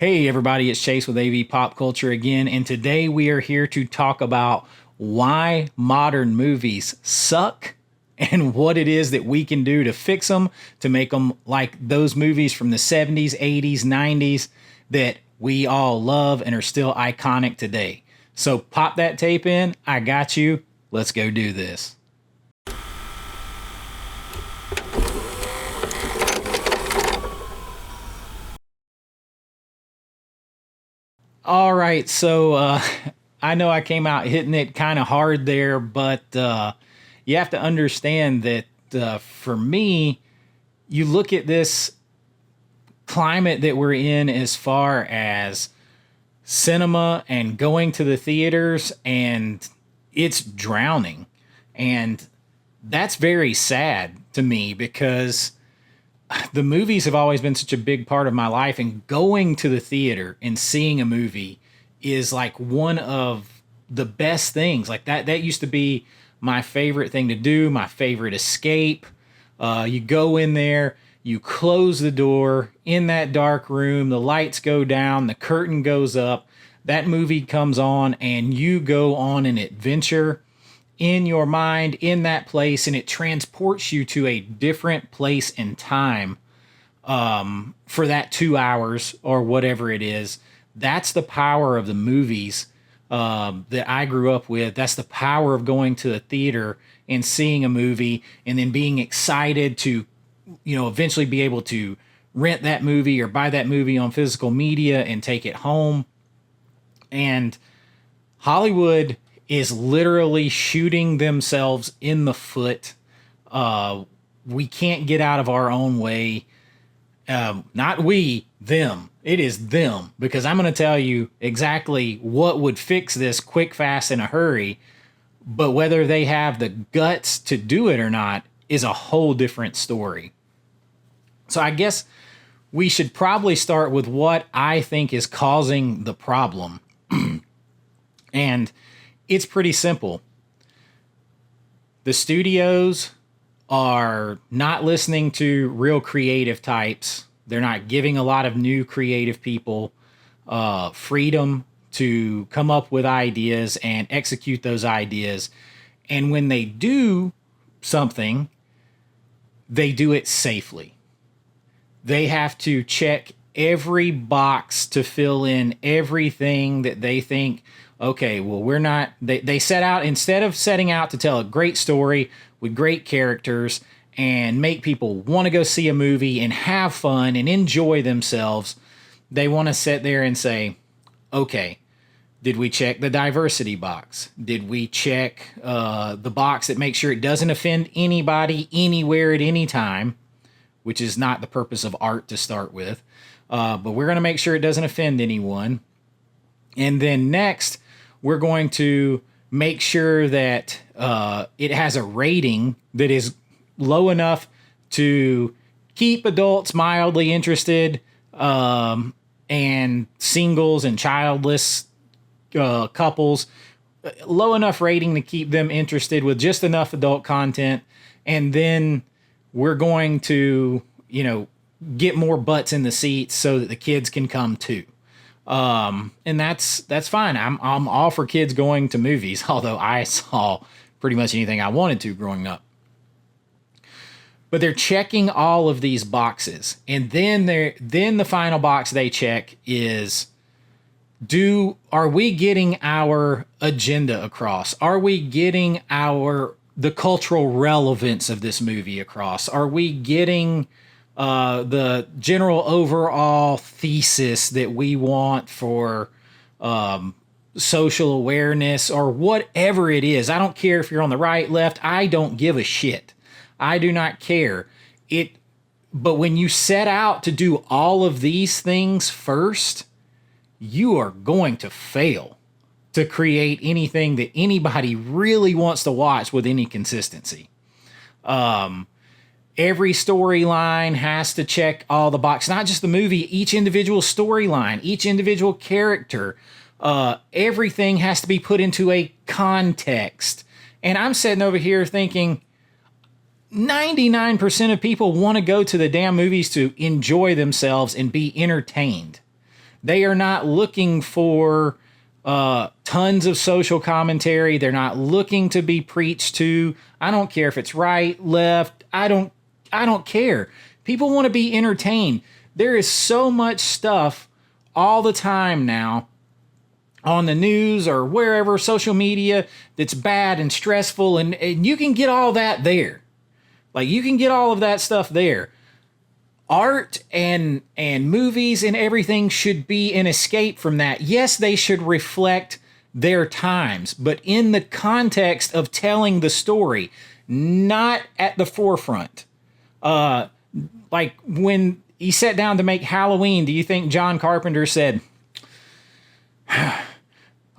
Hey everybody, it's Chase with AV Pop Culture again, and today we are here to talk about why modern movies suck and what it is that we can do to fix them, to make them like those movies from the 70s, 80s, 90s that we all love and are still iconic today. So pop that tape in, I got you. Let's go do this. All right, so I know I came out hitting it kind of hard there, but you have to understand that for me, you look at this climate that we're in as far as cinema and going to the theaters, and it's drowning. And that's very sad to me because the movies have always been such a big part of my life, and going to the theater and seeing a movie is like one of the best things. Like that used to be my favorite thing to do, my favorite escape. You go in there, you close the door in that dark room, the lights go down, the curtain goes up, that movie comes on, and you go on an adventure in your mind in that place, and it transports you to a different place and time for that 2 hours or whatever it is. That's the power of the movies that I grew up with. That's the power of going to a theater and seeing a movie and then being excited to, eventually be able to rent that movie or buy that movie on physical media and take it home. And Hollywood is literally shooting themselves in the foot. We can't get out of our own way. Not we, them. It is them. Because I'm going to tell you exactly what would fix this quick, fast, in a hurry. But whether they have the guts to do it or not is a whole different story. So I guess we should probably start with what I think is causing the problem. And it's pretty simple. The studios are not listening to real creative types. They're not giving a lot of new creative people freedom to come up with ideas and execute those ideas. And when they do something, they do it safely. They have to check every box to fill in everything that they think, okay, well, they set out, instead of setting out to tell a great story with great characters and make people want to go see a movie and have fun and enjoy themselves, they want to sit there and say, okay, did we check the diversity box? Did we check the box that makes sure it doesn't offend anybody, anywhere, at any time, which is not the purpose of art to start with. But we're going to make sure it doesn't offend anyone. And then next, we're going to make sure that it has a rating that is low enough to keep adults mildly interested, and singles and childless couples, low enough rating to keep them interested with just enough adult content. And then we're going to, get more butts in the seats so that the kids can come too. And that's fine. I'm all for kids going to movies, although I saw pretty much anything I wanted to growing up. But they're checking all of these boxes, and then the final box they check is, are we getting our agenda across? Are we getting the cultural relevance of this movie across? Are we getting the general overall thesis that we want for social awareness or whatever it is? I don't care if you're on the right, left. I don't give a shit. I do not care. But when you set out to do all of these things first, you are going to fail to create anything that anybody really wants to watch with any consistency. Every storyline has to check all the boxes, not just the movie, each individual storyline, each individual character. Everything has to be put into a context. And I'm sitting over here thinking 99% of people want to go to the damn movies to enjoy themselves and be entertained. They are not looking for tons of social commentary. They're not looking to be preached to. I don't care if it's right, left. I don't care. People want to be entertained. There is so much stuff all the time now on the news or wherever, social media, that's bad and stressful, and you can get all that there. Like, you can get all of that stuff there. Art and movies and everything should be an escape from that. Yes, they should reflect their times, but in the context of telling the story, not at the forefront. Like when he sat down to make Halloween, do you think John Carpenter said,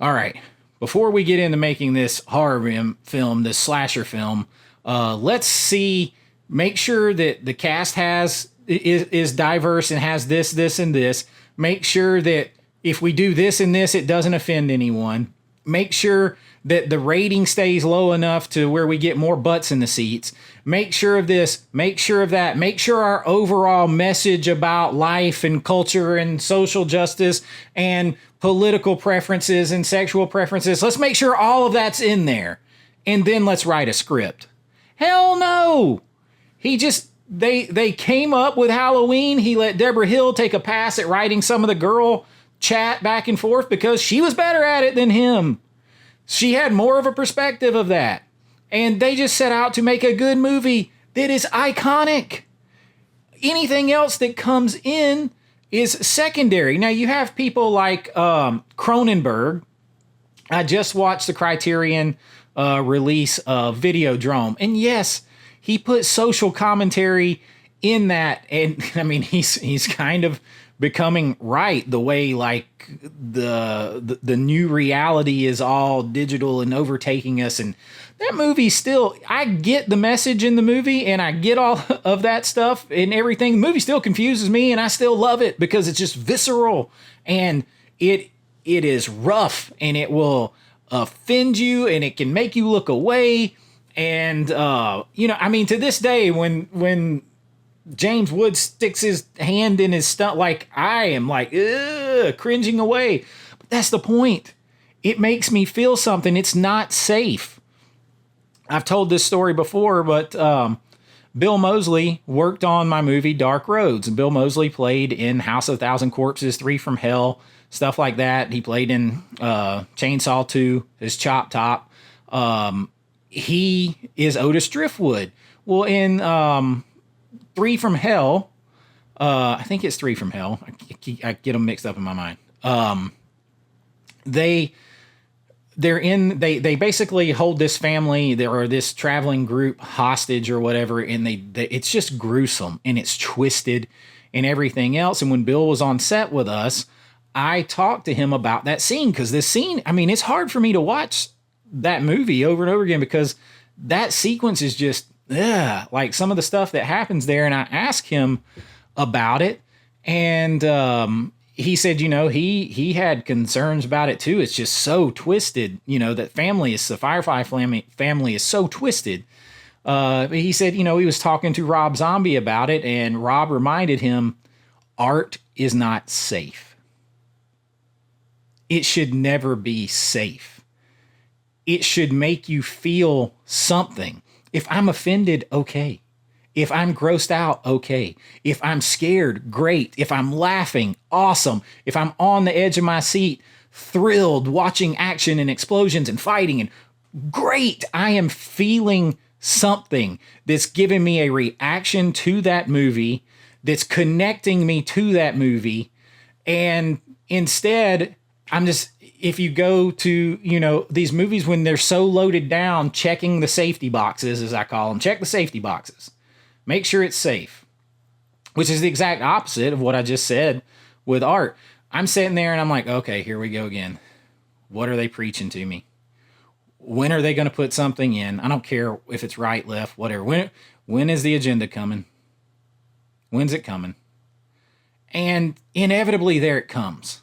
all right, before we get into making this horror film, this slasher film, let's make sure that the cast is diverse and has this, and this. Make sure that if we do this and this, it doesn't offend anyone. Make sure that the rating stays low enough to where we get more butts in the seats. Make sure of this, make sure of that. Make sure our overall message about life and culture and social justice and political preferences and sexual preferences, let's make sure all of that's in there. And then let's write a script. Hell no! They came up with Halloween. He let Deborah Hill take a pass at writing some of the girl chat back and forth because she was better at it than him. She had more of a perspective of that. And they just set out to make a good movie that is iconic. Anything else that comes in is secondary. Now, you have people like Cronenberg. I just watched the Criterion release of Videodrome. And yes, he put social commentary in that. And I mean, he's kind of becoming right, the way like the new reality is all digital and overtaking us. And that movie still, I get the message in the movie and I get all of that stuff and everything. The movie still confuses me and I still love it because it's just visceral and it is rough and it will offend you and it can make you look away. And, I mean, to this day, when James Woods sticks his hand in his stomach, like, I am like, cringing away. But that's the point. It makes me feel something. It's not safe. I've told this story before, but Bill Moseley worked on my movie Dark Roads. And Bill Moseley played in House of a Thousand Corpses, 3 from Hell, stuff like that. He played in Chainsaw 2 as Chop Top. He is Otis Driftwood. Well, in 3 from Hell, I think it's 3 from Hell. I get them mixed up in my mind. They basically hold this family or this traveling group hostage or whatever, and it's just gruesome and it's twisted and everything else. And when Bill was on set with us, I talked to him about that scene because this scene, I mean, it's hard for me to watch that movie over and over again because that sequence is just like some of the stuff that happens there. And I asked him about it, and he said, he had concerns about it too. It's just so twisted, that the Firefly family is so twisted. He said, he was talking to Rob Zombie about it, and Rob reminded him, art is not safe. It should never be safe. It should make you feel something. If I'm offended, okay. If I'm grossed out, okay. If I'm scared, great. If I'm laughing, awesome. If I'm on the edge of my seat, thrilled, watching action and explosions and fighting, and great. I am feeling something that's giving me a reaction to that movie, that's connecting me to that movie. And instead, if you go to, these movies when they're so loaded down, checking the safety boxes, as I call them, check the safety boxes. Make sure it's safe, which is the exact opposite of what I just said with art. I'm sitting there and I'm like, okay, here we go again. What are they preaching to me? When are they going to put something in? I don't care if it's right, left, whatever. When is the agenda coming? When's it coming? And inevitably there it comes.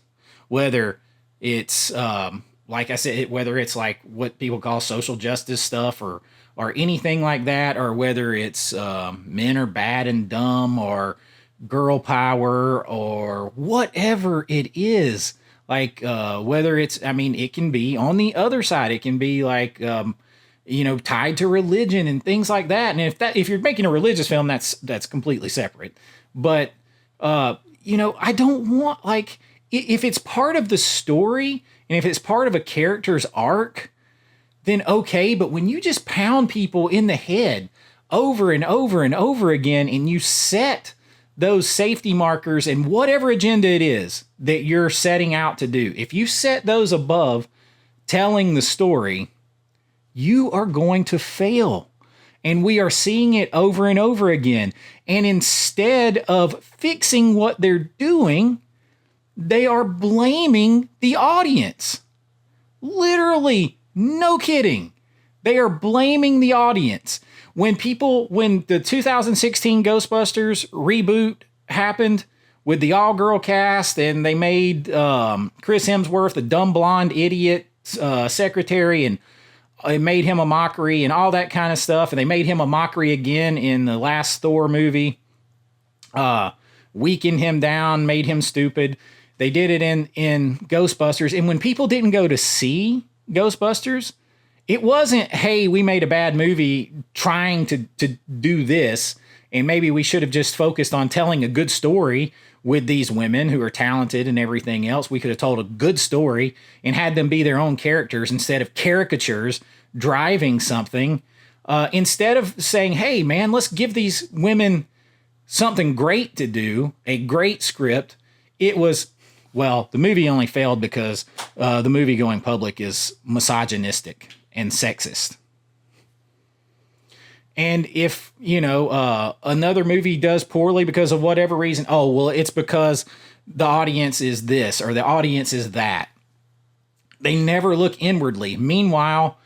Whether it's, like I said, whether it's like what people call social justice stuff or anything like that, or whether it's men are bad and dumb, or girl power or whatever it is. Like, whether it's, I mean, it can be on the other side. It can be like, tied to religion and things like that. And if you're making a religious film, that's completely separate. But, I don't want, like, if it's part of the story and if it's part of a character's arc, then okay. But when you just pound people in the head over and over and over again, and you set those safety markers and whatever agenda it is that you're setting out to do, if you set those above telling the story, you are going to fail. And we are seeing it over and over again. And instead of fixing what they're doing, they are blaming the audience. Literally, no kidding. They are blaming the audience. When the 2016 Ghostbusters reboot happened with the all-girl cast, and they made Chris Hemsworth the dumb blonde idiot secretary, and it made him a mockery and all that kind of stuff, and they made him a mockery again in the last Thor movie, weakened him down, made him stupid. They did it in Ghostbusters, and when people didn't go to see Ghostbusters, it wasn't, hey, we made a bad movie trying to do this, and maybe we should have just focused on telling a good story with these women who are talented and everything else. We could have told a good story and had them be their own characters instead of caricatures driving something. Instead of saying, hey, man, let's give these women something great to do, a great script. It was, well, the movie only failed because the movie going public is misogynistic and sexist. And if, another movie does poorly because of whatever reason, oh, well, it's because the audience is this or the audience is that. They never look inwardly. Meanwhile,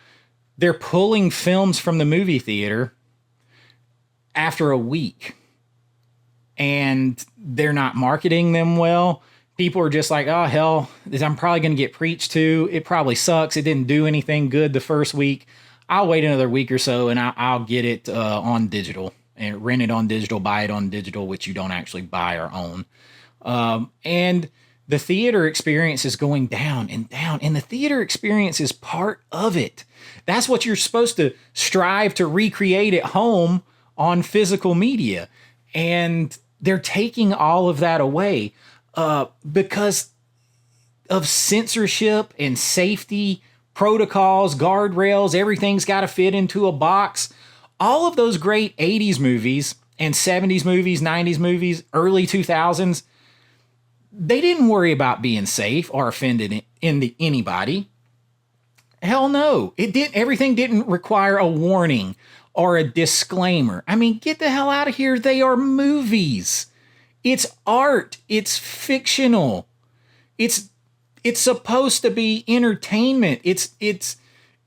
they're pulling films from the movie theater after a week, and they're not marketing them well. People are just like, oh, hell, I'm probably going to get preached to. It probably sucks. It didn't do anything good the first week. I'll wait another week or so, and I'll get it on digital and rent it on digital, buy it on digital, which you don't actually buy or own. And the theater experience is going down and down, and the theater experience is part of it. That's what you're supposed to strive to recreate at home on physical media. And they're taking all of that away because of censorship and safety protocols, guardrails. Everything's got to fit into a box. All of those great 80s movies and 70s movies, 90s movies, early 2000s, they didn't worry about being safe or offended anybody. Hell no. Everything didn't require a warning or a disclaimer. I mean, get the hell out of here. They are movies. It's art. It's fictional. It's supposed to be entertainment. It's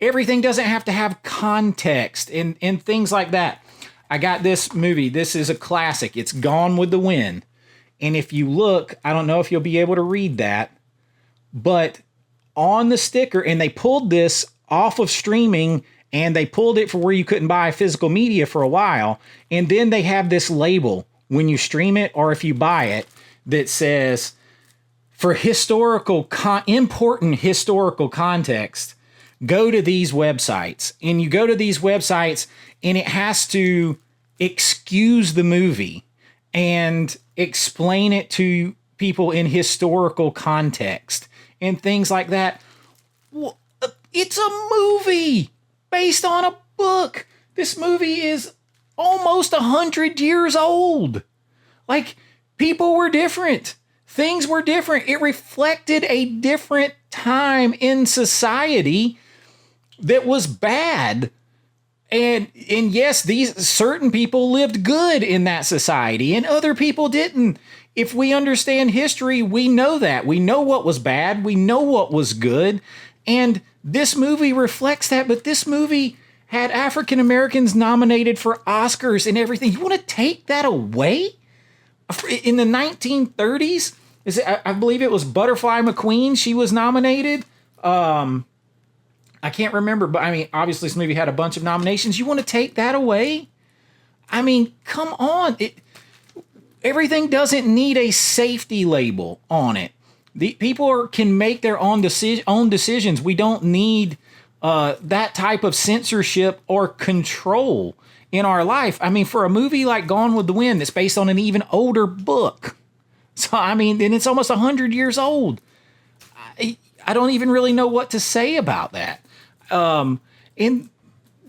everything doesn't have to have context and things like that. I got this movie. This is a classic. It's Gone with the Wind. And if you look, I don't know if you'll be able to read that, but on the sticker, and they pulled this off of streaming, and they pulled it for where you couldn't buy physical media for a while. And then they have this label when you stream it or if you buy it that says, for important historical context, go to these websites. And you go to these websites, and it has to excuse the movie and explain it to people in historical context and things like that. Well, it's a movie based on a book. This movie is almost 100 years old. Like, people were different. Things were different. It reflected a different time in society that was bad. And yes, these certain people lived good in that society and other people didn't. If we understand history, we know that. We know what was bad. We know what was good. And this movie reflects that. But this movie had African Americans nominated for Oscars and everything. You want to take that away? In the 1930s, I believe it was Butterfly McQueen. She was nominated. I can't remember, but I mean, obviously this movie had a bunch of nominations. You want to take that away? I mean, come on. Everything doesn't need a safety label on it. The people can make their own decisions. We don't need that type of censorship or control in our life. I mean, for a movie like Gone with the Wind that's based on an even older book, so I mean, and it's almost 100 years old. I don't even really know what to say about that. And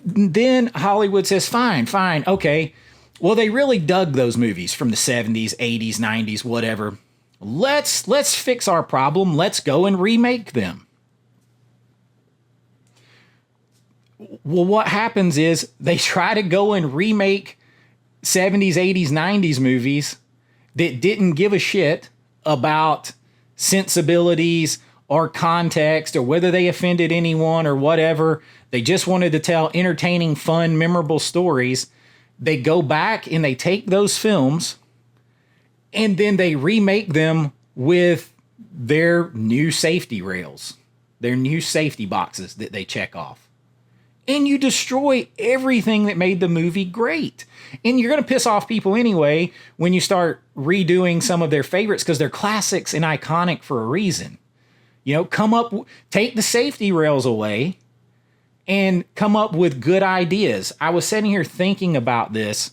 then Hollywood says, fine, okay. Well, they really dug those movies from the 70s, 80s, 90s, whatever. Let's fix our problem. Let's go and remake them. Well, what happens is they try to go and remake 70s, 80s, 90s movies that didn't give a shit about sensibilities or context or whether they offended anyone or whatever. They just wanted to tell entertaining, fun, memorable stories. They go back and they take those films and then they remake them with their new safety rails, their new safety boxes that they check off. And you destroy everything that made the movie great. And you're going to piss off people anyway when you start redoing some of their favorites because they're classics and iconic for a reason. You know, take the safety rails away and come up with good ideas. I was sitting here thinking about this.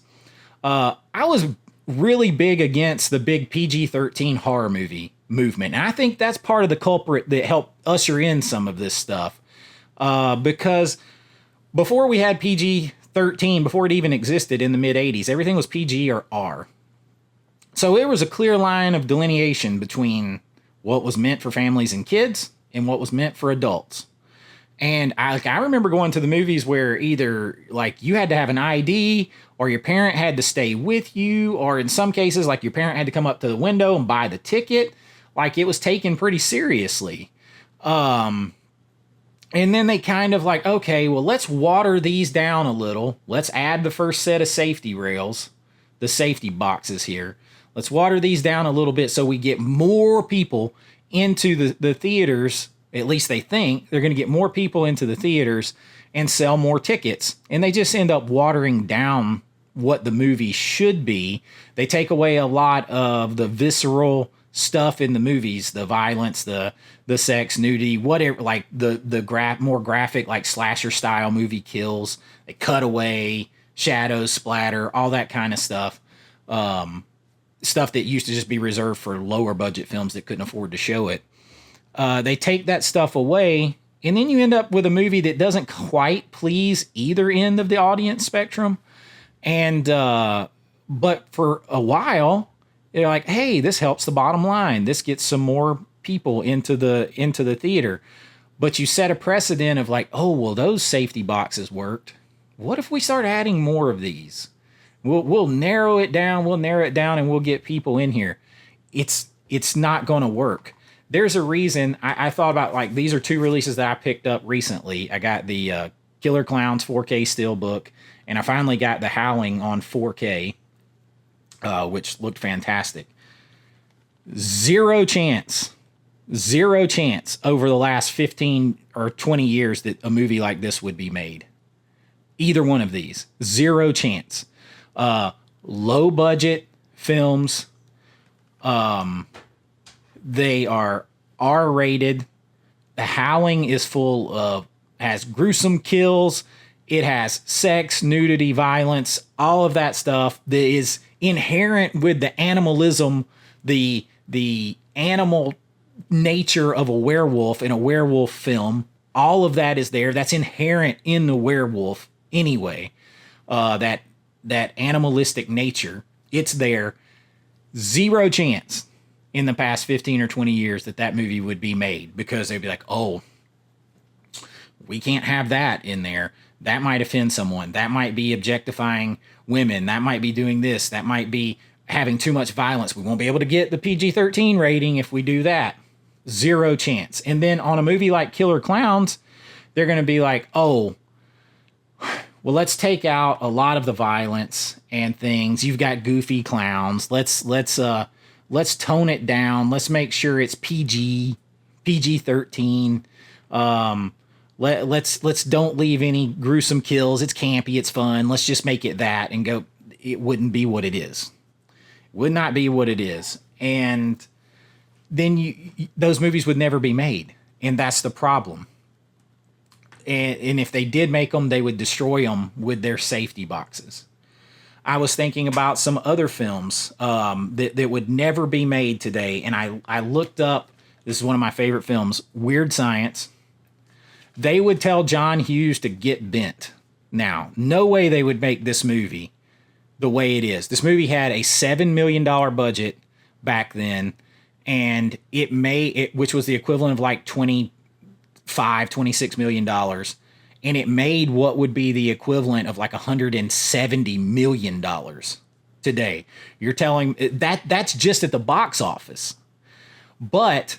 I was really big against the big PG-13 horror movie movement. And I think that's part of the culprit that helped usher in some of this stuff. Because before we had PG-13, before it even existed in the mid-'80s, everything was PG or R. So there was a clear line of delineation between what was meant for families and kids and what was meant for adults. And I remember going to the movies where either like you had to have an ID or your parent had to stay with you, or in some cases like your parent had to come up to the window and buy the ticket. Like it was taken pretty seriously. And then they kind of like, okay, well, let's water these down a little. Let's add the first set of safety rails, the safety boxes here. Let's water these down a little bit so we get more people into the theaters. At least they think they're going to get more people into the theaters and sell more tickets. And they just end up watering down what the movie should be. They take away a lot of the visceral stuff in the movies, the violence, the sex, nudity, whatever, like the more graphic, like slasher style movie kills. They cut away, shadows, splatter, all that kind of stuff. Stuff that used to just be reserved for lower budget films that couldn't afford to show it. They take that stuff away, and then you end up with a movie that doesn't quite please either end of the audience spectrum. And but for a while, they're like, hey, this helps the bottom line. This gets some more people into the theater. But you set a precedent of like, oh, well, those safety boxes worked. What if we start adding more of these? We'll narrow it down. And we'll get people in here. It's not going to work. There's a reason. I thought about like these are two releases that I picked up recently. I got the Killer Clowns 4K Steelbook, and I finally got The Howling on 4K, which looked fantastic. Zero chance over the last 15 or 20 years that a movie like this would be made. Either one of these. Zero chance. Low budget films. They are R-rated. The Howling is has gruesome kills. It has sex, nudity, violence, all of that stuff that is inherent with the animalism, the animal nature of a werewolf in a werewolf film. All of that is there. That's inherent in the werewolf anyway. That animalistic nature, it's there. Zero chance in the past 15 or 20 years that movie would be made, because they'd be like, oh, we can't have that in there. That might offend someone. That might be objectifying women. That might be doing this. That might be having too much violence. We won't be able to get the PG-13 rating if we do that. Zero chance. And then on a movie like Killer Clowns, they're going to be like, oh, well, let's take out a lot of the violence and things. You've got goofy clowns. Let's tone it down. Let's make sure it's PG-13. Let's don't leave any gruesome kills. It's campy. It's fun. Let's just make it that and go. It wouldn't be what it is. would not be what it is. And then those movies would never be made. And that's the problem. And if they did make them, they would destroy them with their safety boxes. I was thinking about some other films that would never be made today. And I looked up, this is one of my favorite films, Weird Science. They would tell John Hughes to get bent. Now, no way they would make this movie the way it is. This movie had a $7 million budget back then, and which was the equivalent of like $26 million. And it made what would be the equivalent of like $170 million today. You're telling that's just at the box office. But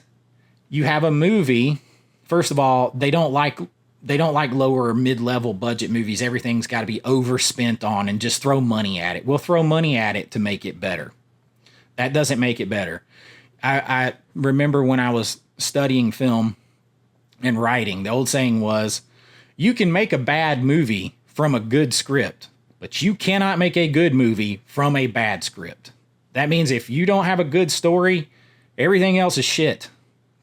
you have a movie, first of all, they don't like lower or mid-level budget movies. Everything's got to be overspent on and just throw money at it. We'll throw money at it to make it better. That doesn't make it better. I remember when I was studying film and writing, the old saying was, you can make a bad movie from a good script, but you cannot make a good movie from a bad script. That means if you don't have a good story, everything else is shit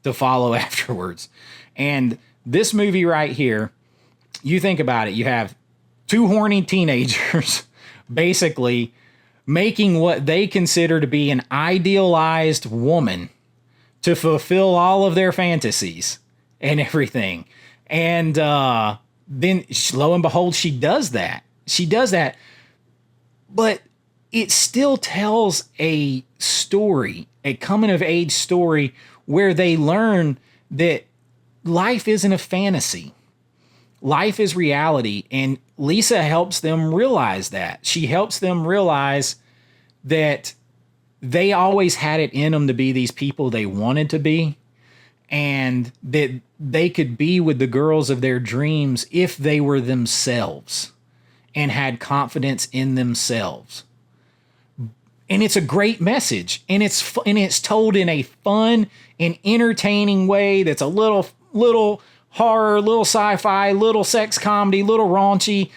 to follow afterwards. And this movie right here, you think about it, you have two horny teenagers basically making what they consider to be an idealized woman to fulfill all of their fantasies and everything. And then lo and behold, she does that. But it still tells a story, a coming of age story where they learn that life isn't a fantasy. Life is reality. And Lisa helps them realize that. She helps them realize that they always had it in them to be these people they wanted to be, and that they could be with the girls of their dreams if they were themselves and had confidence in themselves. And it's a great message, and it's told in a fun and entertaining way that's a little horror, little sci-fi, little sex comedy, little raunchy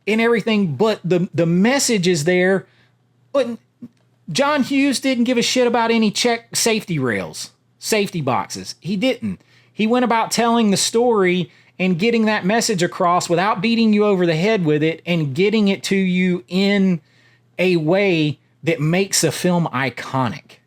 and everything, but the message is there. But John Hughes didn't give a shit about any check safety boxes. He didn't. He went about telling the story and getting that message across without beating you over the head with it, and getting it to you in a way that makes a film iconic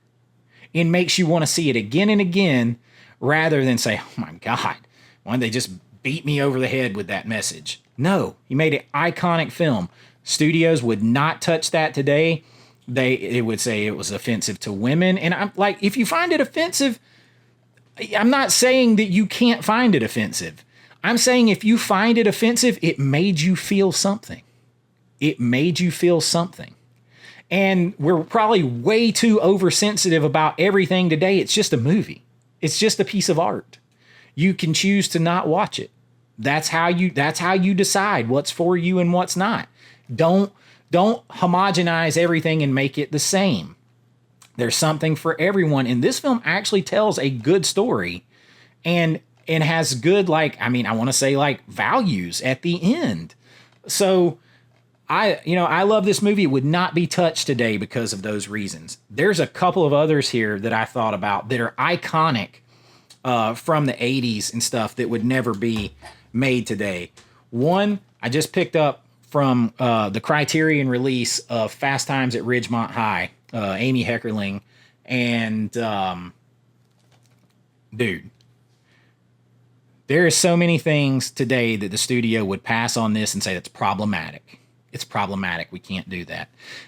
and makes you want to see it again and again, rather than say, oh my God, why did they just beat me over the head with that message? No, he made an iconic film. Studios would not touch that today. They would say it was offensive to women. And I'm like, if you find it offensive, I'm not saying that you can't find it offensive. I'm saying if you find it offensive, it made you feel something. It made you feel something. And we're probably way too oversensitive about everything today. It's just a movie. It's just a piece of art. You can choose to not watch it. That's how you decide what's for you and what's not. Don't homogenize everything and make it the same. There's something for everyone. And this film actually tells a good story and has good, I want to say values at the end. So I love this movie. It would not be touched today because of those reasons. There's a couple of others here that I thought about that are iconic from the 80s and stuff that would never be made today. One, I just picked up from the Criterion release of Fast Times at Ridgemont High, Amy Heckerling, and dude, there are so many things today that the studio would pass on this and say that's problematic. It's problematic. We can't do that.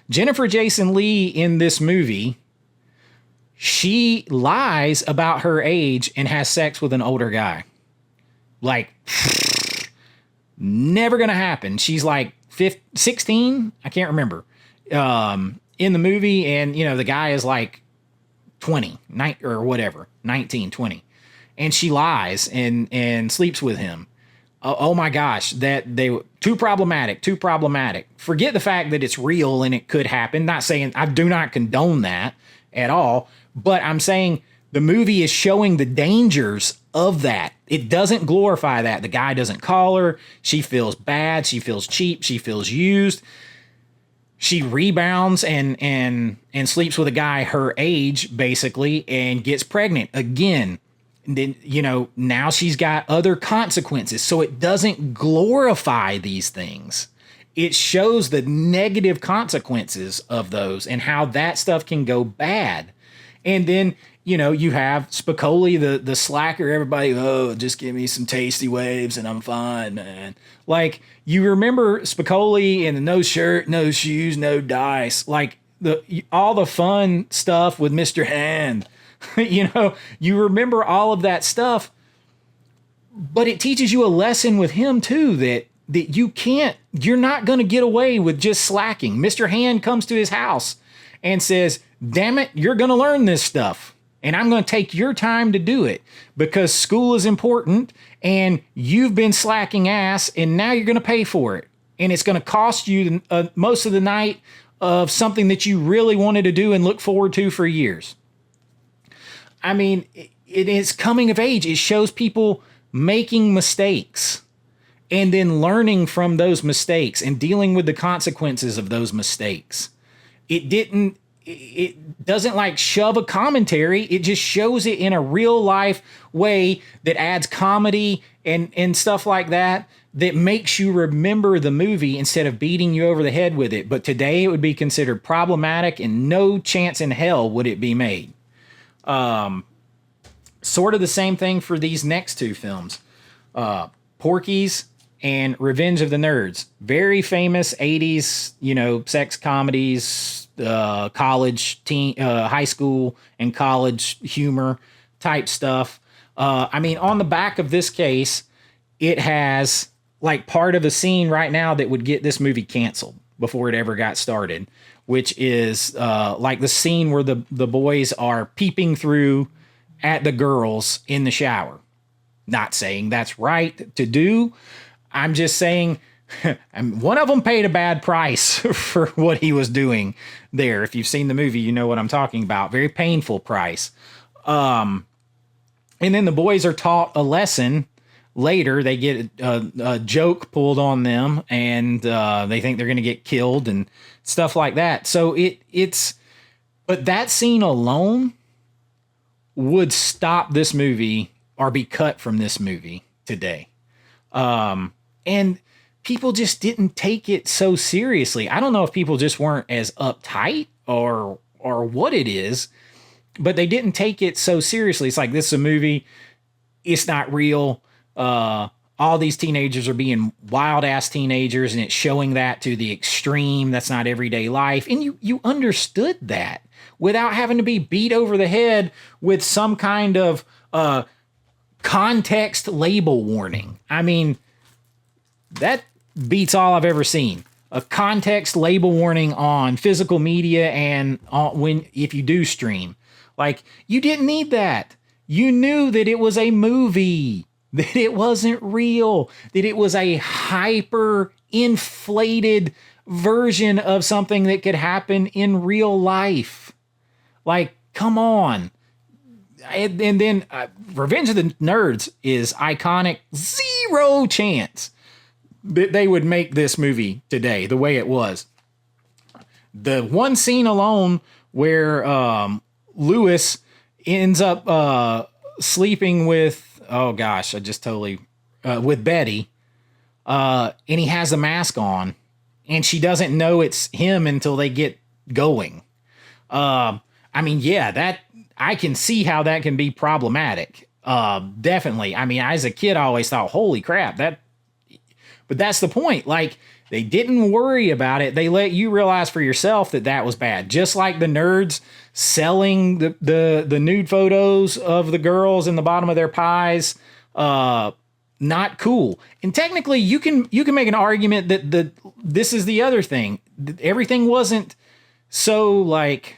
Jennifer Jason Leigh in this movie, she lies about her age and has sex with an older guy. Never gonna happen. She's 16? I can't remember. In the movie, and the guy is 20, or whatever, 19, 20. And she lies and sleeps with him. Oh my gosh, too problematic. Forget the fact that it's real and it could happen. Not saying, I do not condone that at all, but I'm saying the movie is showing the dangers of that. It doesn't glorify that. The guy doesn't call her. She feels bad. She feels cheap. She feels used. she rebounds and sleeps with a guy her age basically and gets pregnant again. And then, now she's got other consequences. So it doesn't glorify these things. It shows the negative consequences of those and how that stuff can go bad. And then, you have Spicoli, the slacker, everybody, oh, just give me some tasty waves and I'm fine, man. Like, you remember Spicoli and the no shirt, no shoes, no dice, like all the fun stuff with Mr. Hand. You remember all of that stuff, but it teaches you a lesson with him too, that you're not going to get away with just slacking. Mr. Hand comes to his house and says, damn it, you're going to learn this stuff. And I'm going to take your time to do it because school is important and you've been slacking ass and now you're going to pay for it. And it's going to cost you most of the night of something that you really wanted to do and look forward to for years. I mean, it is coming of age. It shows people making mistakes and then learning from those mistakes and dealing with the consequences of those mistakes. It doesn't like shove a commentary. It just shows it in a real life way that adds comedy and stuff like that makes you remember the movie instead of beating you over the head with it. But today it would be considered problematic and no chance in hell would it be made. Sort of the same thing for these next two films. Porky's and Revenge of the Nerds. Very famous 80s, sex comedies, college, high school and college humor type stuff. On the back of this case, it has like part of a scene right now that would get this movie canceled before it ever got started, which is like the scene where the boys are peeping through at the girls in the shower. Not saying that's right to do. I'm just saying one of them paid a bad price for what he was doing there. If you've seen the movie, you know what I'm talking about. Very painful price. And then the boys are taught a lesson later. They get a joke pulled on them and they think they're going to get killed and stuff like that. So but that scene alone would stop this movie or be cut from this movie today. And people just didn't take it so seriously. I don't know if people just weren't as uptight or what it is, but they didn't take it so seriously. It's like, this is a movie. It's not real. All these teenagers are being wild ass teenagers and it's showing that to the extreme. That's not everyday life. And you understood that without having to be beat over the head with some kind of, context label warning. I mean, that beats all I've ever seen. A context label warning on physical media and if you do stream. Like, you didn't need that. You knew that it was a movie, that it wasn't real, that it was a hyper inflated version of something that could happen in real life. Like, come on. And then Revenge of the Nerds is iconic. Zero chance that they would make this movie today the way it was. The one scene alone where Lewis ends up sleeping with, oh gosh, I just totally, with Betty, and he has a mask on, and she doesn't know it's him until they get going. That I can see how that can be problematic. Definitely. I mean, as a kid, I always thought, holy crap, but that's the point. Like, they didn't worry about it. They let you realize for yourself that was bad. Just like the nerds selling the nude photos of the girls in the bottom of their pies. Not cool. And technically you can make an argument that this is the other thing. Everything wasn't so like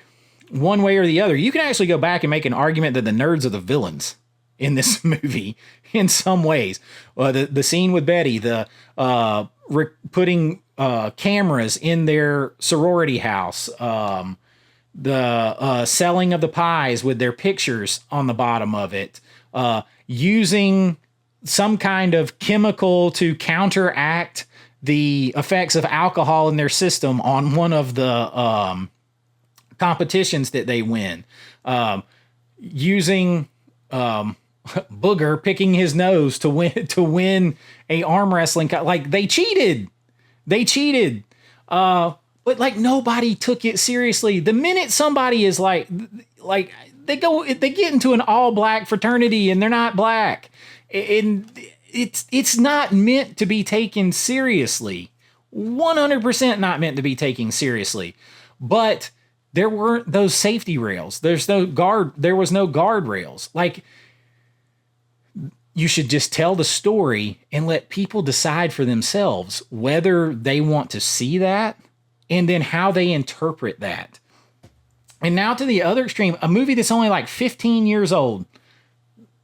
one way or the other. You can actually go back and make an argument that the nerds are the villains in this movie in some ways. The scene with Betty, putting cameras in their sorority house, the selling of the pies with their pictures on the bottom of it, using some kind of chemical to counteract the effects of alcohol in their system on one of the competitions that they win, using Booger picking his nose to win a arm wrestling like they cheated. But like nobody took it seriously. The minute somebody is like they get into an all black fraternity and they're not black, and it's not meant to be taken seriously. 100% not meant to be taken seriously. But there weren't those safety rails. There was no guardrails. Like, you should just tell the story and let people decide for themselves whether they want to see that and then how they interpret that. And now to the other extreme, a movie that's only like 15 years old,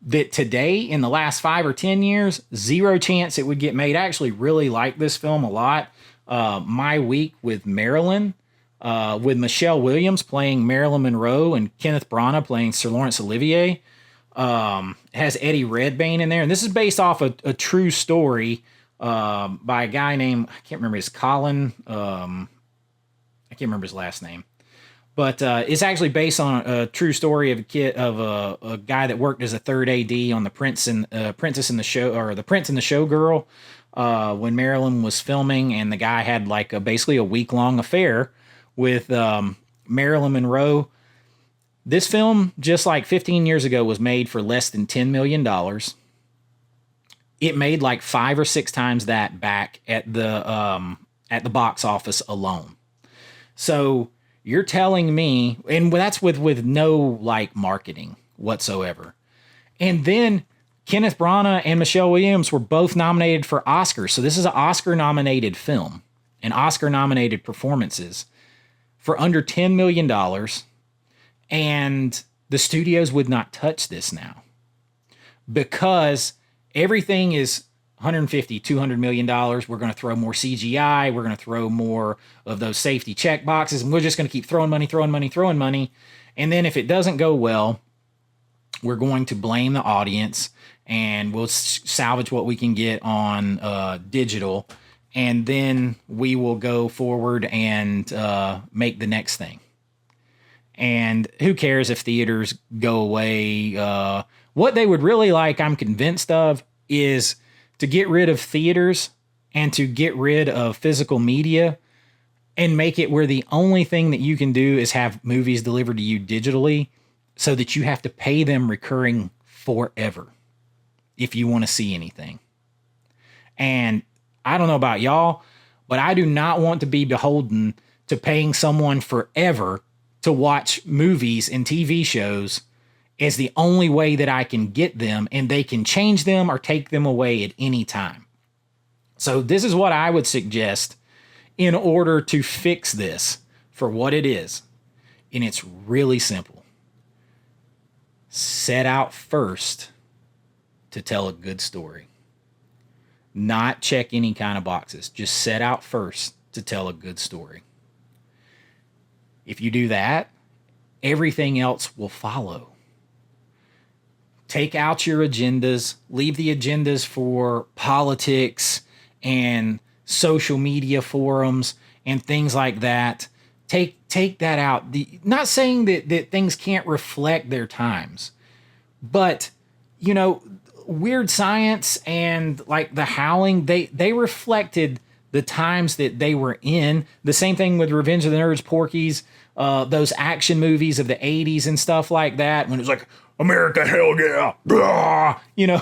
that today, in the last 5 or 10 years, zero chance it would get made. I actually really like this film a lot. My Week with Marilyn, with Michelle Williams playing Marilyn Monroe and Kenneth Branagh playing Sir Laurence Olivier. Has Eddie Redmayne in there. And this is based off a true story by a guy named, I can't remember his Colin. I can't remember his last name. But it's actually based on a true story of a guy that worked as a third AD on the Prince and the Showgirl when Marilyn was filming, and the guy had like basically a week-long affair with Marilyn Monroe. This film, just like 15 years ago, was made for less than $10 million. It made like 5 or 6 times that back at the box office alone. So you're telling me, and that's with no like marketing whatsoever. And then Kenneth Branagh and Michelle Williams were both nominated for Oscars. So this is an Oscar-nominated film and Oscar-nominated performances for under $10 million. And the studios would not touch this now because everything is $150, $200 million. We're going to throw more CGI. We're going to throw more of those safety check boxes. And we're just going to keep throwing money. And then if it doesn't go well, we're going to blame the audience and we'll salvage what we can get on digital. And then we will go forward and make the next thing. And who cares if theaters go away? What they would really like, I'm convinced of, is to get rid of theaters and to get rid of physical media and make it where the only thing that you can do is have movies delivered to you digitally so that you have to pay them recurring forever if you want to see anything. And I don't know about y'all, but I do not want to be beholden to paying someone forever to watch movies and TV shows as the only way that I can get them, and they can change them or take them away at any time. So this is what I would suggest in order to fix this for what it is. And it's really simple. Set out first to tell a good story. Not check any kind of boxes. Just set out first to tell a good story. If you do that, everything else will follow. Take out your agendas, leave the agendas for politics and social media forums and things like that. Take that out. Not saying that things can't reflect their times, but, you know, Weird Science and like The Howling, they reflected the times that they were in. The same thing with Revenge of the Nerds, Porky's, those action movies of the 80s and stuff like that, when it was like, America, hell yeah, blah, you know,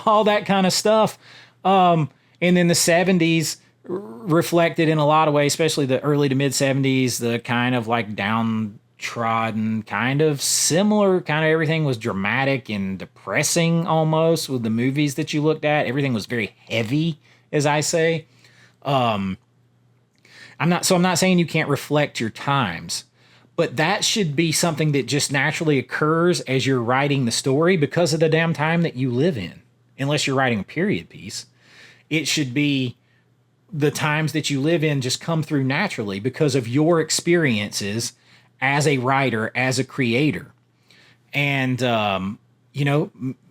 all that kind of stuff. And then the 70s reflected in a lot of ways, especially the early to mid 70s, the kind of like downtrodden, kind of similar, kind of everything was dramatic and depressing almost with the movies that you looked at. Everything was very heavy, as I say. I'm not saying you can't reflect your times, but that should be something that just naturally occurs as you're writing the story because of the damn time that you live in. Unless you're writing a period piece, it should be the times that you live in just come through naturally because of your experiences as a writer, as a creator. And,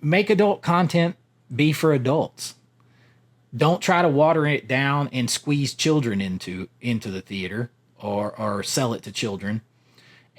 make adult content be for adults. Don't try to water it down and squeeze children into the theater or sell it to children.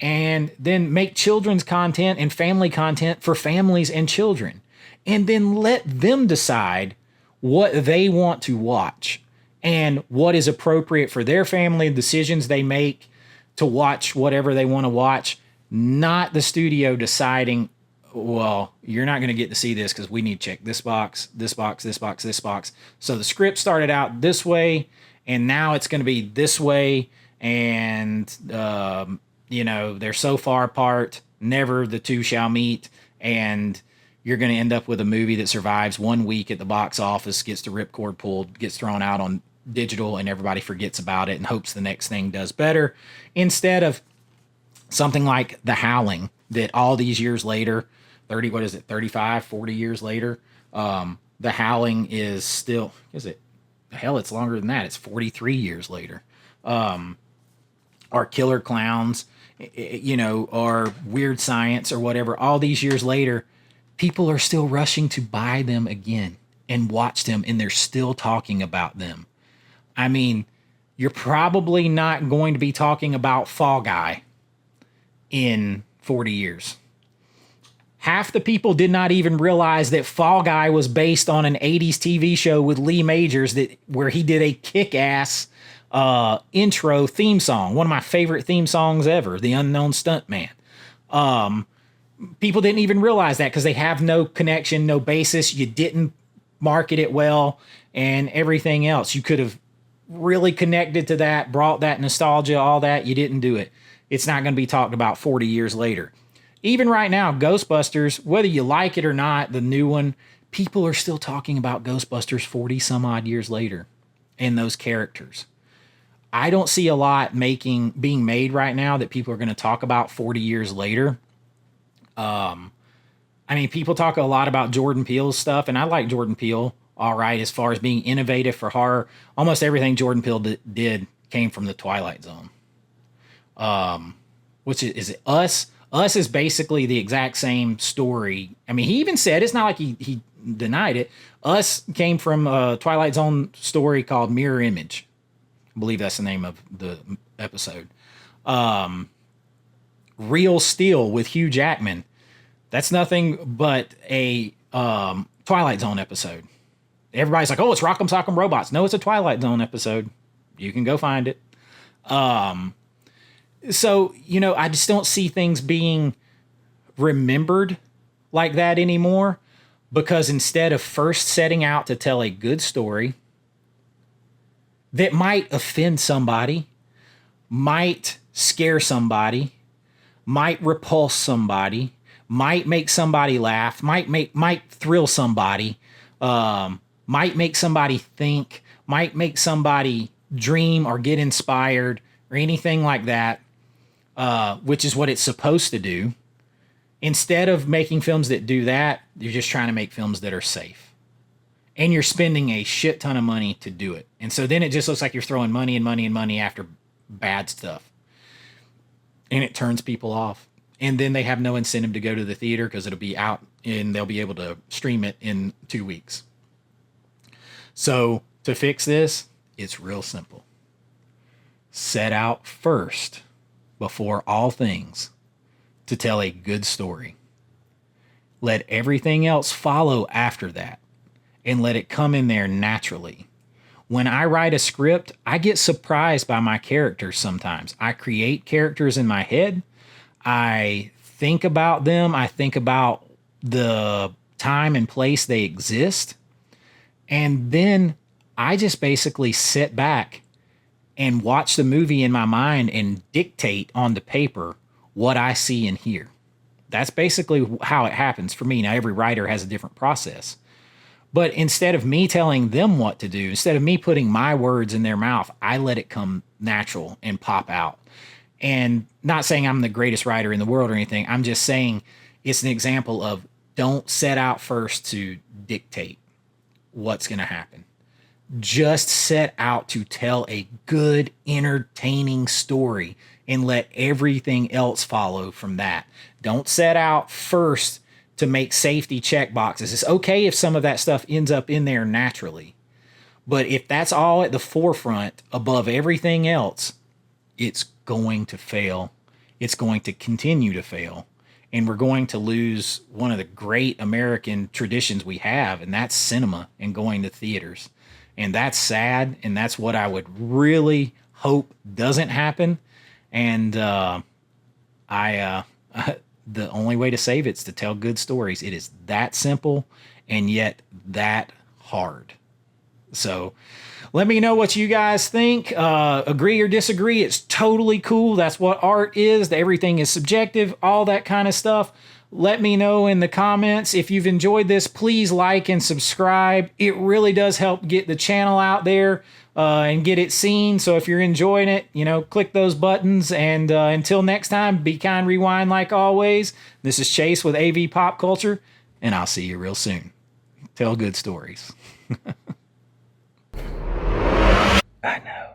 And then make children's content and family content for families and children. And then let them decide what they want to watch and what is appropriate for their family, decisions they make to watch whatever they want to watch, not the studio deciding, well, you're not going to get to see this because we need to check this box, this box, this box, this box. So the script started out this way, and now it's going to be this way. And, they're so far apart, never the two shall meet. And you're going to end up with a movie that survives 1 week at the box office, gets the ripcord pulled, gets thrown out on digital, and everybody forgets about it and hopes the next thing does better. Instead of something like The Howling, that all these years later, 35, 40 years later, The Howling is still, hell, it's longer than that. It's 43 years later. Or Killer Clowns, or Weird Science or whatever, all these years later, people are still rushing to buy them again and watch them, and they're still talking about them. I mean, you're probably not going to be talking about Fall Guy in 40 years. Half the people did not even realize that Fall Guy was based on an 80s TV show with Lee Majors where he did a kick-ass intro theme song. One of my favorite theme songs ever, The Unknown Stuntman. People didn't even realize that because they have no connection, no basis. You didn't market it well and everything else. You could have really connected to that, brought that nostalgia, all that. You didn't do it. It's not going to be talked about 40 years later. Even right now, Ghostbusters, whether you like it or not, the new one, people are still talking about Ghostbusters 40 some odd years later and those characters. I don't see a lot being made right now that people are going to talk about 40 years later. People talk a lot about Jordan Peele's stuff, and I like Jordan Peele, all right, as far as being innovative for horror. Almost everything Jordan Peele did came from the Twilight Zone. Which is it Us? Us is basically the exact same story. I mean, he even said, it's not like he denied it. Us came from a Twilight Zone story called Mirror Image. I believe that's the name of the episode. Real Steel with Hugh Jackman. That's nothing but a Twilight Zone episode. Everybody's like, oh, it's Rock'em Sock'em Robots. No, it's a Twilight Zone episode. You can go find it. So, I just don't see things being remembered like that anymore, because instead of first setting out to tell a good story that might offend somebody, might scare somebody, might repulse somebody, might make somebody laugh, might thrill somebody, might make somebody think, might make somebody dream or get inspired or anything like that, which is what it's supposed to do. Instead of making films that do that, you're just trying to make films that are safe. And you're spending a shit ton of money to do it. And so then it just looks like you're throwing money and money and money after bad stuff. And it turns people off. And then they have no incentive to go to the theater because it'll be out and they'll be able to stream it in 2 weeks. So to fix this, it's real simple. Set out first, before all things, to tell a good story. Let everything else follow after that. And let it come in there naturally. When I write a script, I get surprised by my characters sometimes. I create characters in my head. I think about them. I think about the time and place they exist. And then I just basically sit back and watch the movie in my mind and dictate on the paper what I see and hear. That's basically how it happens for me. Now, every writer has a different process. But instead of me telling them what to do, instead of me putting my words in their mouth, I let it come natural and pop out. And not saying I'm the greatest writer in the world or anything. I'm just saying it's an example of don't set out first to dictate what's going to happen. Just set out to tell a good, entertaining story and let everything else follow from that. Don't set out first to make safety check boxes. It's okay if some of that stuff ends up in there naturally, But if that's all at the forefront above everything else, it's going to fail. It's going to continue to fail. And we're going to lose one of the great American traditions we have, and that's cinema and going to theaters. And that's sad, and that's what I would really hope doesn't happen. And I the only way to save it's to tell good stories. It is that simple and yet that hard. So let me know what you guys think. Agree or disagree. It's totally cool. That's what art is. Everything is subjective, all that kind of stuff. Let me know in the comments. If you've enjoyed this, please like and subscribe. It really does help get the channel out there and get it seen. So if you're enjoying it, click those buttons. And until next time, be kind, rewind like always. This is Chase with AV Pop Culture, and I'll see you real soon. Tell good stories. I know.